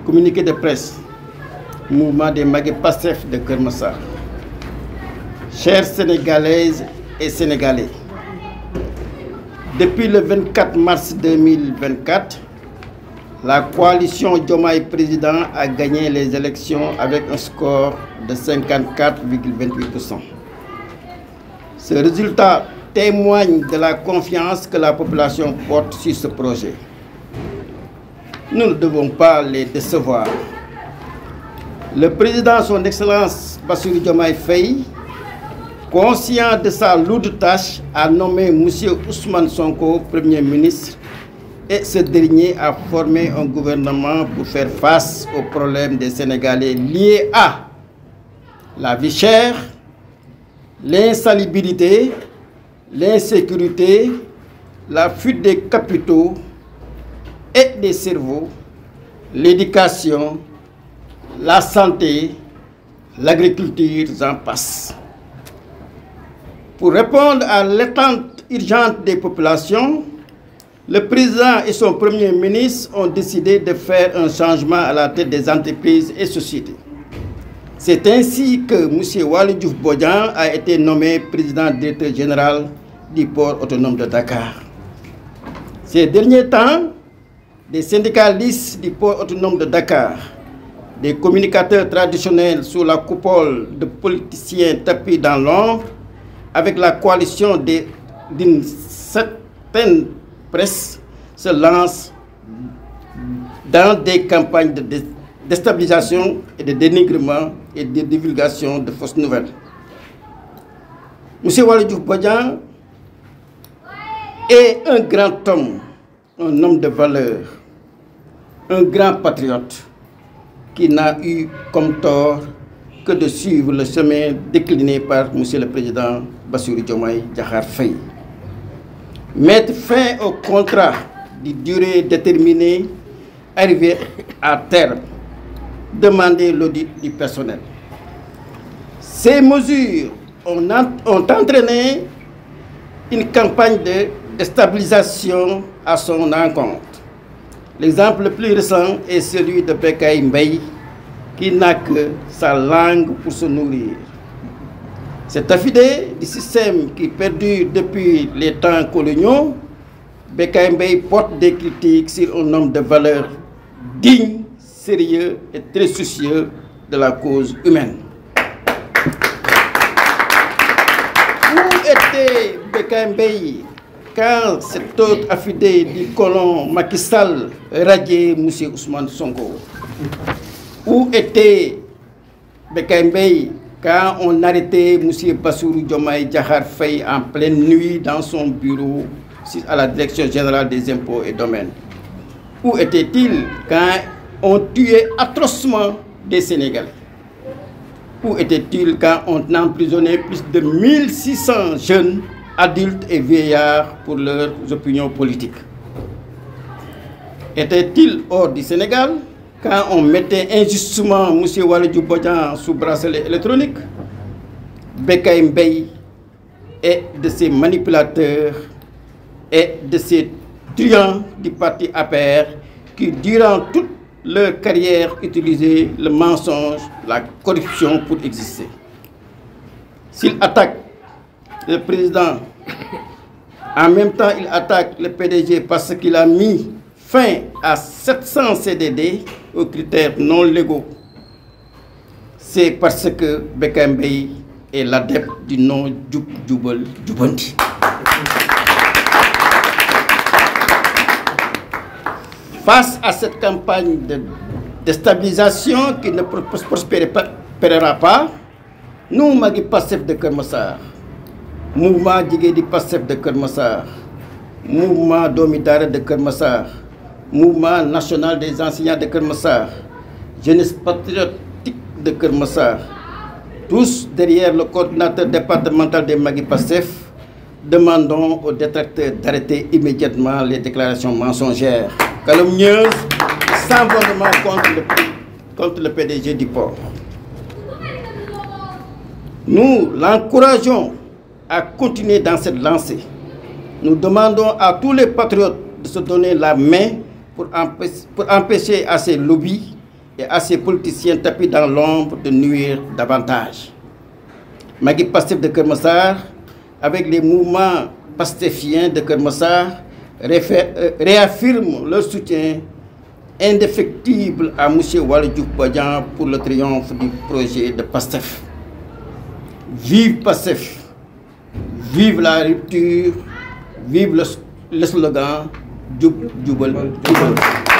Communiqué de presse, mouvement des Magui Pastef de Keur Massar. Chères Sénégalaises et Sénégalais, depuis le 24 mars 2024, la coalition Diomaye Président a gagné les élections avec un score de 54,28%. Ce résultat témoigne de la confiance que la population porte sur ce projet. Nous ne devons pas les décevoir. Le président, son Excellence Bassirou Diomaye Faye, conscient de sa lourde tâche, a nommé M. Ousmane Sonko Premier ministre et ce dernier a formé un gouvernement pour faire face aux problèmes des Sénégalais liés à la vie chère, l'insalubrité, l'insécurité, la fuite des capitaux et des cerveaux, l'éducation, la santé, l'agriculture, j'en passe. Pour répondre à l'attente urgente des populations, le président et son premier ministre ont décidé de faire un changement à la tête des entreprises et sociétés. C'est ainsi que M. Waly Diouf Bodian a été nommé président directeur général du port autonome de Dakar. Ces derniers temps, des syndicalistes du port autonome de Dakar, des communicateurs traditionnels sous la coupole de politiciens tapis dans l'ombre, avec la coalition d'une certaine presse, se lancent dans des campagnes de déstabilisation et de dénigrement et de divulgation de fausses nouvelles. M. Waly Diouf Bodian est un grand homme, un homme de valeur, un grand patriote qui n'a eu comme tort que de suivre le chemin décliné par M. le Président Bassirou Diomaye Diakhar Faye. Mettre fin au contrat de durée déterminée, arriver à terme, demander l'audit du personnel. Ces mesures ont entraîné une campagne de déstabilisation à son encontre. L'exemple le plus récent est celui de Bécaye Mbaye, qui n'a que sa langue pour se nourrir. Cet affidé du système qui perdure depuis les temps coloniaux, Bécaye Mbaye porte des critiques sur un homme de valeur digne, sérieux et très soucieux de la cause humaine. Où était Bécaye Mbaye quand cet autre affidé du colon Macky Sall radiait M. Ousmane Sonko? Où était Bécaye Mbaye quand on arrêtait M. Bassirou Diomaye Diakhar Faye en pleine nuit dans son bureau à la Direction générale des impôts et domaines? Où était-il quand on tuait atrocement des Sénégalais? Où était-il quand on emprisonnait plus de 1600 jeunes, adultes et vieillards pour leurs opinions politiques? Était-il hors du Sénégal quand on mettait injustement M. Waly Diouf Bodian sous bracelet électronique? Bécaye Mbaye et de ses manipulateurs et de ces truands du parti APR qui, durant toute leur carrière, utilisaient le mensonge, la corruption pour exister. S'il attaque le président, en même temps il attaque le PDG parce qu'il a mis fin à 700 CDD aux critères non légaux. C'est parce que Bécaye Mbaye est l'adepte du nom Diouf Jubal Jubanti. Face à cette campagne de déstabilisation qui ne prospérera pas, nous, Magui Pastef de Keur Massar, mouvement Jigéen di Pastef de Keur Massar, mouvement Doomi Daara de Keur Massar, mouvement national des enseignants de Keur Massar, jeunesse patriotique de Keur Massar, tous derrière le coordinateur départemental des Magui Pastef, demandons aux détracteurs d'arrêter immédiatement les déclarations mensongères, calomnieuses, sans fondement contre le PDG du port. Nous l'encourageons à continuer dans cette lancée. Nous demandons à tous les patriotes de se donner la main pour empêcher à ces lobbies et à ces politiciens tapis dans l'ombre de nuire davantage. Magui Pastef de Keur Massar, avec les mouvements pastéfiens de Keur Massar, réaffirme leur soutien indéfectible à M. Waly Diouf Bodian pour le triomphe du projet de Pastef. Vive Pastef, vive la rupture, vive le slogan Diouf Jubal Jubal.